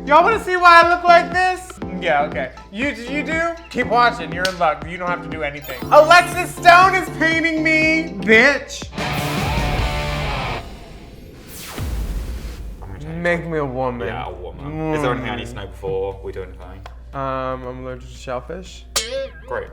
Y'all want to see why I look like this? Yeah, okay. You do? Keep watching. You're in luck. You don't have to do anything. Alexis Stone is painting me, bitch. Make me a woman. Yeah, a woman. Is there anything I need to know before we do anything? I'm allergic to shellfish. Great.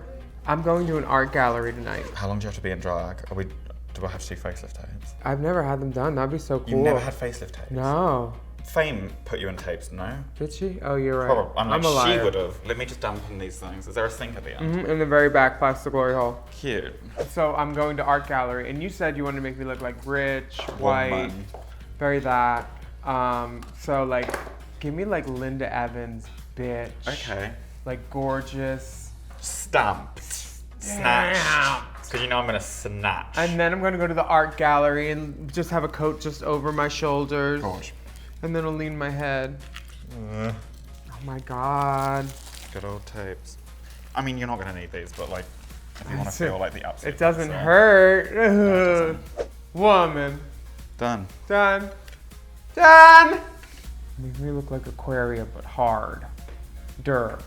I'm going to an art gallery tonight. How long do you have to be in drag? Do I have to do facelift tapes? I've never had them done. That'd be so cool. You've never had facelift tapes? No. Fame put you in tapes, no? Did she? Oh, you're right. Probably. I'm a liar. she would have. Let me just dampen these things. Is there a sink at the end? In the very back, plastic glory hole. Cute. So I'm going to art gallery, and you said you wanted to make me look like rich, white, very that. So like, give me like Linda Evans, bitch. Okay. Like gorgeous. Stamped. Snatched. Because you know I'm gonna snatch. And then I'm gonna go to the art gallery and just have a coat just over my shoulders. Gosh. And then I'll lean my head. Oh my God. Good old tapes. I mean, you're not gonna need these, but like, if you want to feel like the absolute. It doesn't hurt. No, it doesn't. Woman. Done. Done. Done. Make me look like Aquaria, but hard.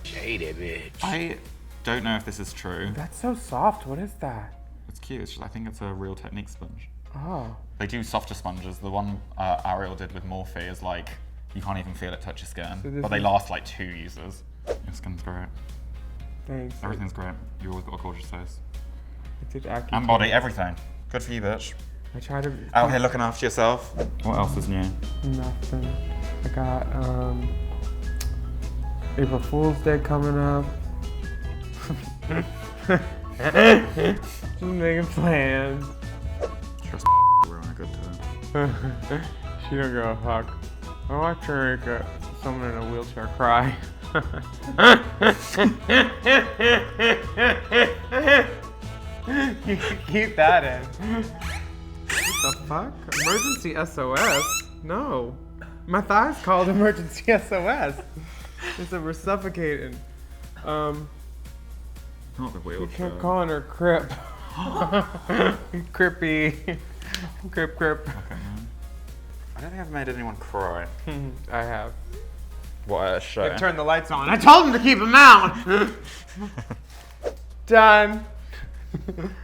Shady bitch. I don't know if this is true. That's so soft. What is that? It's cute. I think it's a Real Technique sponge. Oh. They do softer sponges. The one Ariel did with Morphe is like, you can't even feel it touch your skin. So but they last like 2 uses. Your skin's great. Thanks. Everything's great. You always got a gorgeous face. I did Accutane. And body, everything. Good for you, bitch. I try to. Out here looking after yourself. What else is new? Nothing. I got April Fool's Day coming up. Just making plans. Trust we're on a good time. She don't give a fuck. I watch her make someone in a wheelchair cry. You can keep that in. What the fuck? Emergency SOS? No. My thigh's called emergency SOS. It's a we're suffocating. Not the We wheelchair. kept calling her Crip. Crippy. Crip. Okay, man. I don't think I've made anyone cry. I have. What a show. Turn the lights on. I told him to keep them out. Done. I'm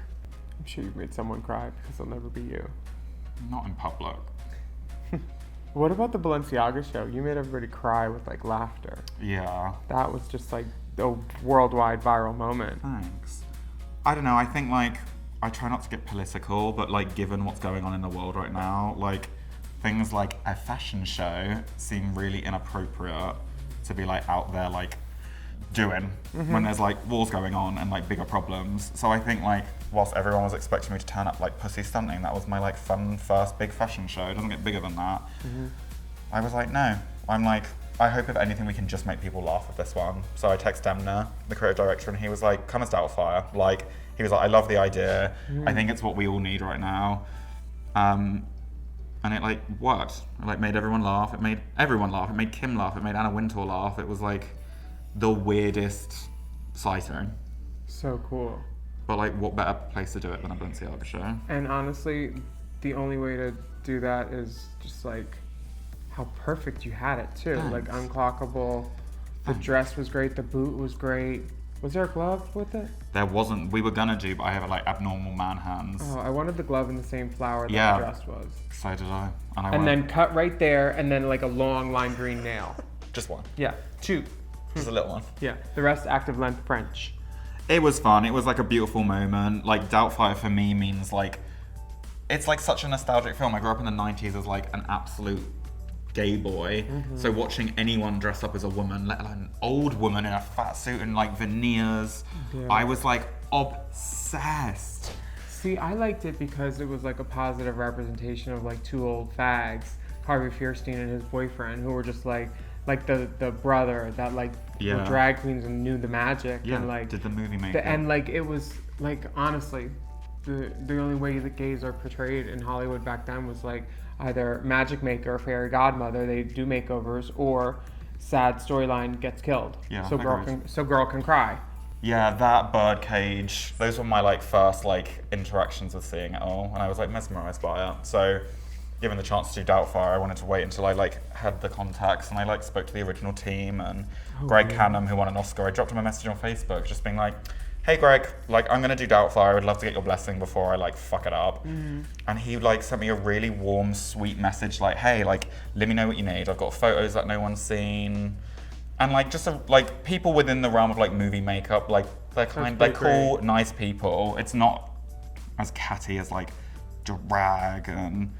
sure you've made someone cry because they'll never be you. Not in public. What about the Balenciaga show? You made everybody cry with like laughter. Yeah. That was just like a worldwide viral moment. Thanks. I don't know, I think like, I try not to get political, but like given what's going on in the world right now, like things like a fashion show seem really inappropriate to be like out there like doing when there's like wars going on and like bigger problems. So I think like whilst everyone was expecting me to turn up like pussy stunting, that was my like fun first big fashion show. It doesn't get bigger than that. I was like, no. I'm like, I hope if anything we can just make people laugh with this one. So I text Demna, the creative director, and he was like, come as Doubtfire. Like, he was like, I love the idea. I think it's what we all need right now. And it like worked. It like made everyone laugh. It made everyone laugh. It made Kim laugh. It made Anna Wintour laugh. It was like the weirdest sighting. So cool. But like, what better place to do it than a Balenciaga show? And honestly, the only way to do that is just like how perfect you had it too. Thanks. Like unclockable. The dress was great. The boot was great. Was there a glove with it? There wasn't. We were gonna do, but I have like abnormal man hands. Oh, I wanted the glove in the same flower that Yeah. the dress was. So did I. And I And went, then cut right there, and then like a long lime green nail. just one. Yeah, 2. Just a little one. Yeah, the rest active length French. It was fun. It was like a beautiful moment. Like Doubtfire for me means like, it's like such a nostalgic film. I grew up in the 90s as like an absolute gay boy. So watching anyone dress up as a woman, let alone an old woman in a fat suit and like veneers, Yeah. I was like obsessed. See, I liked it because it was like a positive representation of like 2 old fags, Harvey Fierstein and his boyfriend, who were just like the brother that like Yeah. were drag queens and knew the magic Yeah, and like did the movie make it? and like it was like honestly the only way that gays are portrayed in Hollywood back then was like either magic maker or fairy godmother, they do makeovers, or sad storyline gets killed. Yeah, So agreed. girl can cry. Yeah, that birdcage, those were my like first like interactions with seeing it all, and I was like mesmerized by it. So given the chance to do Doubtfire, I wanted to wait until I like had the contacts and I like spoke to the original team and Greg Canham, who won an Oscar. I dropped him a message on Facebook just being like, hey Greg, like I'm gonna do Doubtfire, I would love to get your blessing before I like fuck it up. And he like sent me a really warm, sweet message like, hey, like let me know what you need. I've got photos that no one's seen. And like just like people within the realm of like movie makeup, like they're cool, nice people. It's not as catty as like drag and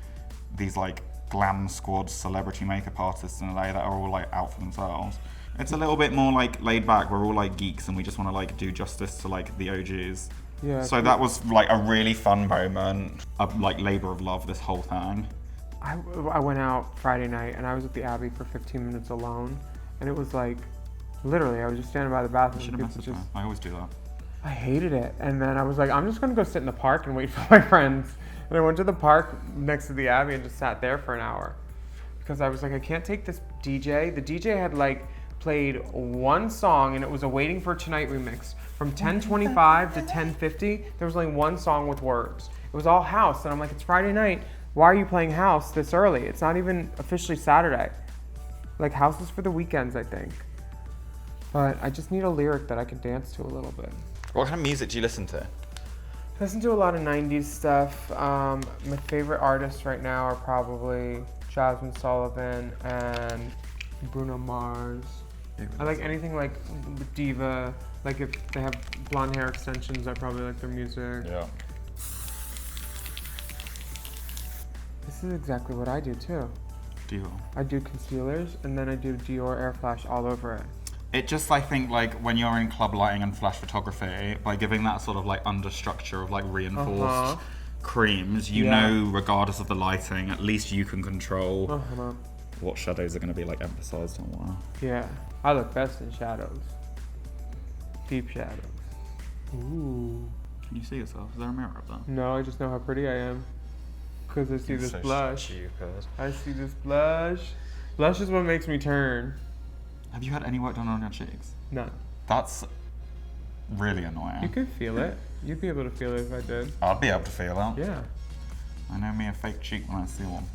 these like glam squad celebrity makeup artists in LA that are all like out for themselves. It's a little bit more like laid back. We're all like geeks and we just want to like do justice to like the OGs. Yeah. So that was like a really fun moment, a like labor of love, this whole thing. I went out Friday night and I was at the Abbey for 15 minutes alone. And it was like, literally, I was just standing by the bathroom. I should have messaged her. I always do that. I hated it. And then I was like, I'm just gonna go sit in the park and wait for my friends. And I went to the park next to the Abbey and just sat there for an hour. Because I was like, I can't take this DJ. The DJ had like played one song and it was a Waiting for Tonight remix. From 10:25 to 10:50, there was only one song with words. It was all house. And I'm like, it's Friday night. Why are you playing house this early? It's not even officially Saturday. Like house is for the weekends, I think. But I just need a lyric that I can dance to a little bit. What kind of music do you listen to? I listen to a lot of 90s stuff. My favorite artists right now are probably Jasmine Sullivan and Bruno Mars. I like anything like Diva. Like if they have blonde hair extensions, I probably like their music. Yeah. This is exactly what I do too. Dior. I do concealers and then I do Dior Air Flash all over it. It just, I think, like when you're in club lighting and flash photography, by giving that sort of like understructure of like reinforced creams, you know, regardless of the lighting, at least you can control what shadows are going to be like emphasized on what. Yeah, I look best in shadows. Deep shadows. Ooh. Can you see yourself? Is there a mirror up there? No, I just know how pretty I am. Because I see this blush. Stupid. I see this blush. Blush is what makes me turn. Have you had any work done on your cheeks? None. That's really annoying. You could feel it. You'd be able to feel it if I did. I'd be able to feel it. Yeah. I know me a fake cheek when I see one.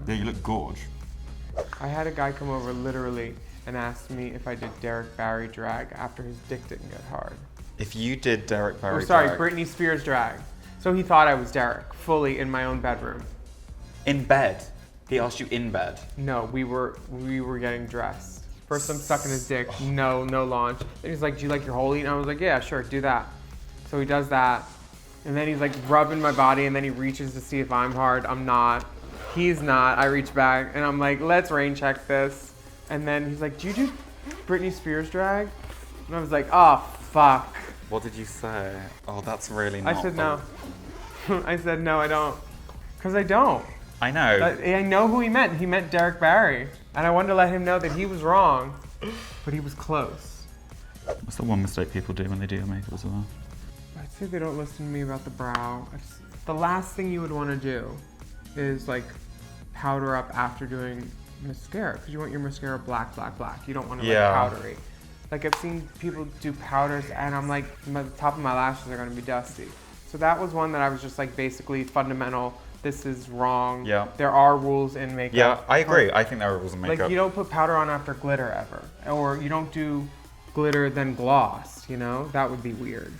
Yeah, you look gorge. I had a guy come over literally and asked me if I did Derek Barry drag after his dick didn't get hard. If you did Derek Barry drag. drag... Britney Spears drag. So he thought I was Derek, fully in my own bedroom. In bed? He asked you in bed? No, we were getting dressed. First I'm sucking his dick, no launch. Then he's like, do you like your hole eat? And I was like, yeah, sure, do that. So he does that. And then he's like rubbing my body and then he reaches to see if I'm hard. I'm not. He's not. I reach back and I'm like, let's rain check this. And then he's like, do you do Britney Spears drag? And I was like, oh, fuck. What did you say? Oh, that's really not... I said no. I said, no, I don't. Because I don't. I know. I know who he meant. He meant Derek Barry. And I wanted to let him know that he was wrong, but he was close. What's the one mistake people do when they do your makeup as well? I'd say they don't listen to me about the brow. The last thing you would want to do is like powder up after doing mascara, because you want your mascara black. You don't want it like powdery. Like I've seen people do powders and I'm like, the top of my lashes are gonna be dusty. So that was one that I was just like basically fundamental. This is wrong. Yeah. There are rules in makeup. Yeah, I agree. I think there are rules in makeup. Like you don't put powder on after glitter ever. Or you don't do glitter then gloss, you know? That would be weird.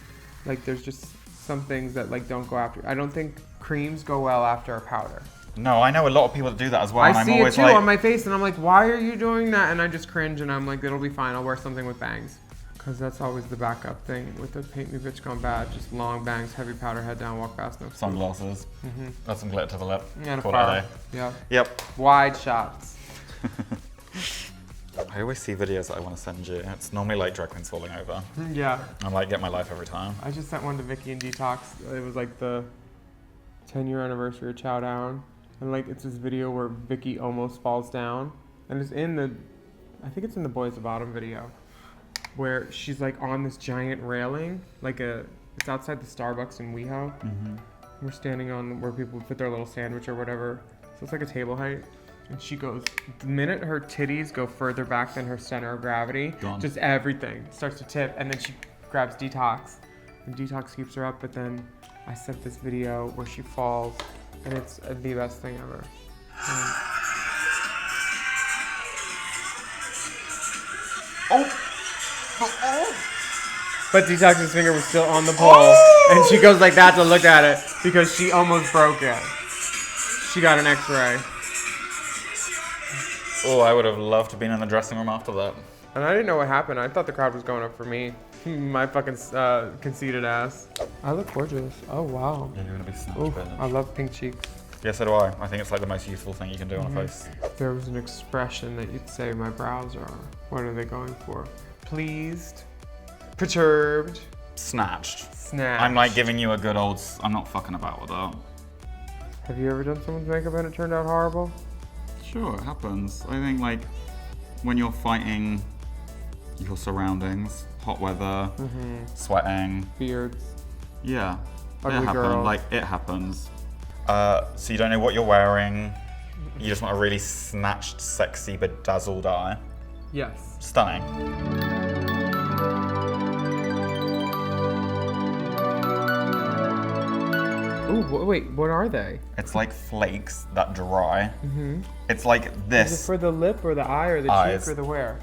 Like there's just some things that like don't go after. I don't think creams go well after a powder. No, I know a lot of people that do that as well. I see it too on my face and I'm like, why are you doing that? And I just cringe and I'm like, it'll be fine. I'll wear something with bangs. Because that's always the backup thing with the Paint Me Bitch Gone Bad. Just long bangs, heavy powder, head down, walk past, no food. Sunglasses. Add some glitter to the lip. And a fire. Yeah. Yep. Wide shots. I always see videos that I want to send you. It's normally like drag queens falling over. Yeah. I'm like, get my life every time. I just sent one to Vicky and Detox. It was like the 10-year anniversary of Chow Down. And like, it's this video where Vicky almost falls down. And it's in the, I think it's in the Boys the Bottom video, where she's like on this giant railing, it's outside the Starbucks in WeHo. We're standing on where people put their little sandwich or whatever. So it's like a table height. And she goes, the minute her titties go further back than her center of gravity, just everything starts to tip. And then she grabs Detox. And Detox keeps her up, but then I sent this video where she falls. And it's the best thing ever. But Detox's finger was still on the pole, and she goes like that to look at it because she almost broke it. She got an X-ray. Oh, I would have loved to have been in the dressing room after that. And I didn't know what happened. I thought the crowd was going up for me. My fucking conceited ass. I look gorgeous. Oh, wow. Yeah, you're gonna be snatched, Ooh, bitch. I love pink cheeks. Yeah, so do I. I think it's like the most useful thing you can do on a face. If there was an expression that you'd say my brows are, what are they going for? Pleased, perturbed, Snatched. snatched. I'm like giving you a good old, I'm not fucking about with that. Have you ever done someone's makeup and it turned out horrible? Sure, it happens. I think like when you're fighting your surroundings, hot weather, sweating. Beards. Yeah, Ugly it happens. girls. Like it happens. So you don't know what you're wearing. You just want a really snatched, sexy, bedazzled eye. Yes. Stunning. Ooh, wait, what are they? It's like flakes that dry. It's like Is it this, for the lip or the eye or the Eyes. cheek or the where?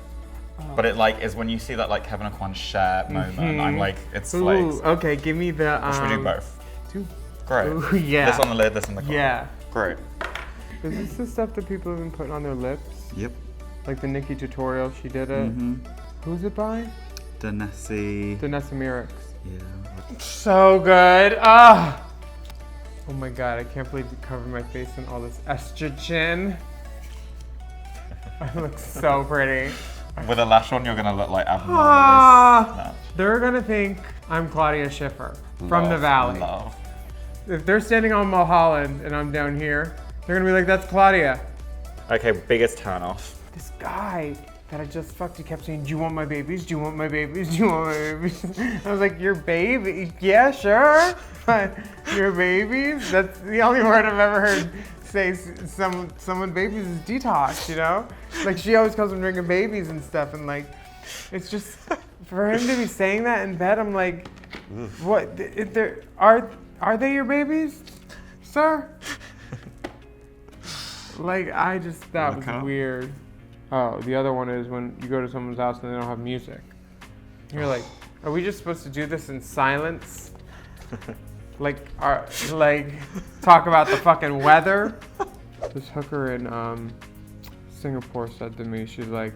but it like is when you see that like Kevin and Kwan share moment. I'm like, it's Ooh, flakes. okay, give me the. Should we do both? Two. Great. Ooh, yeah. This on the lid, this on the corner. Yeah. Great. Is this the stuff that people have been putting on their lips? Yep. Like the Nikki tutorial, she did it. Who's it by? Danesi. Danessa Mirix. Yeah. So good. Ah. Oh my god, I can't believe you covered my face in all this estrogen. I look so pretty. With a lash on, you're gonna look like abnormally Ah. snatched. They're gonna think I'm Claudia Schiffer from the Love, Valley. Love. If they're standing on Mulholland and I'm down here, they're gonna be like, that's Claudia. Okay, biggest turn off. This guy that I just fucked, he kept saying, do you want my babies? Do you want my babies? Do you want my babies? I was like, your baby? Yeah, sure. Your babies? That's the only word I've ever heard say someone babies is detox, you know? Like she always calls them drinking babies and stuff, and like, it's just, for him to be saying that in bed, I'm like, what, are they your babies, sir? Like, that was weird. Oh, the other one is when you go to someone's house and they don't have music. You're like, are we just supposed to do this in silence? Like talk about the fucking weather? This hooker in Singapore said to me, she's like,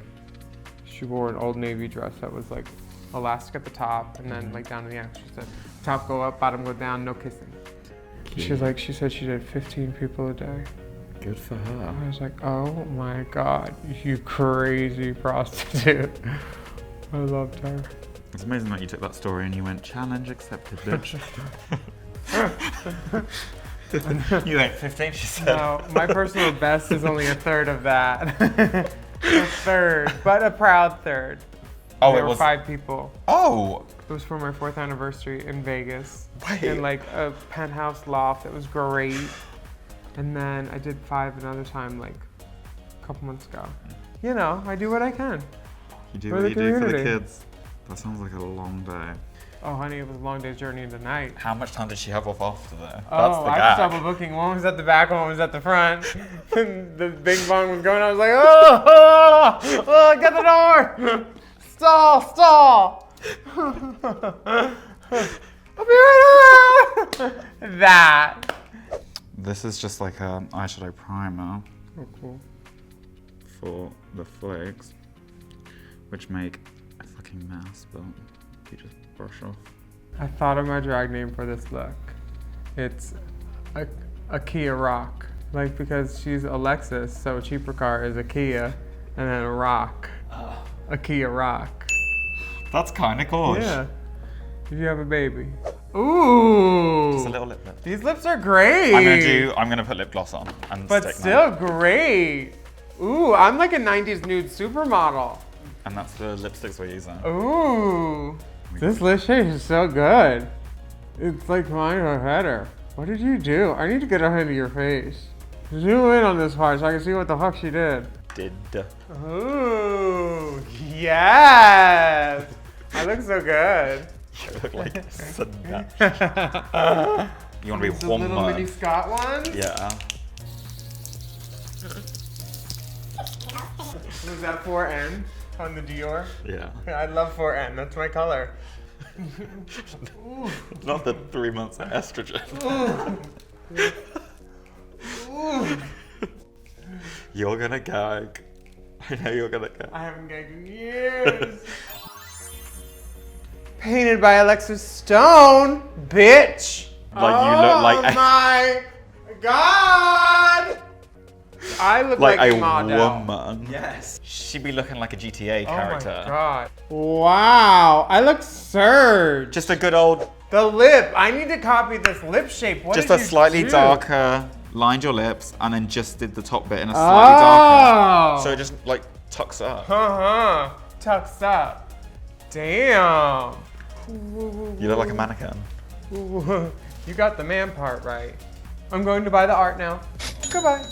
she wore an Old Navy dress that was like elastic at the top and then like down to the ankle. She said, top go up, bottom go down, no kissing. She said she did 15 people a day. Good for her. I was like, oh my god, you crazy prostitute. I loved her. It's amazing that you took that story and you went, challenge accepted, bitch. You went 15, she said. No, my personal best is only a third of that. A third, but a proud third. Oh, there it were was 5 people. Oh! It was for my 4th anniversary in Vegas. Wait. In like a penthouse loft. It was great. And then I did 5 another time like a couple months ago. You know, I do what I can. You do For what the you do for the community. kids. That sounds like a long day. Oh honey, it was a long day's journey into night. How much time did she have off after there? Oh, That's the I was gag. double booking. One was at the back, one was at the front. And the bing bong was going. I was like, oh, get the door! Stall! I'll be right back! That. This is just like an eyeshadow primer Oh, cool. for the flakes, which make a fucking mess, but you just brush off. I thought of my drag name for this look. It's a Kia Rock. Like, because she's Alexis, so a cheaper car is a Kia, and then a rock. A Kia Rock. That's kind of cool. Yeah. If you have a baby. Ooh. Just a little lip lip. These lips are great. I'm gonna put lip gloss on and But stick still mine. great. Ooh, I'm like a 90s nude supermodel. And that's the lipsticks we're using. Ooh. This lip shade is so good. It's like mine or better. What did you do? I need to get into your face. Zoom in on this part so I can see what the fuck she did. Did. Ooh, yes. I look so good. You look like Sinach. You want to be The one little mini man. Scott ones? Yeah. Was that 4N on the Dior? Yeah. I love 4N. That's my color. Not the 3 months of estrogen. You're gonna gag. I know you're gonna gag. I haven't gagged in years. Painted by Alexis Stone, bitch. Like you look like Oh my God. I look like, a model. woman. Yes. She'd be looking like a GTA character. Oh my God. Wow, I look surged. Just a good old, The lip. I need to copy this lip shape. What just did a you slightly do? darker, lined your lips, and then just did the top bit in a slightly darker. So it just like tucks up. Tucks up. Damn. You look like a mannequin. You got the man part right. I'm going to buy the art now. Goodbye.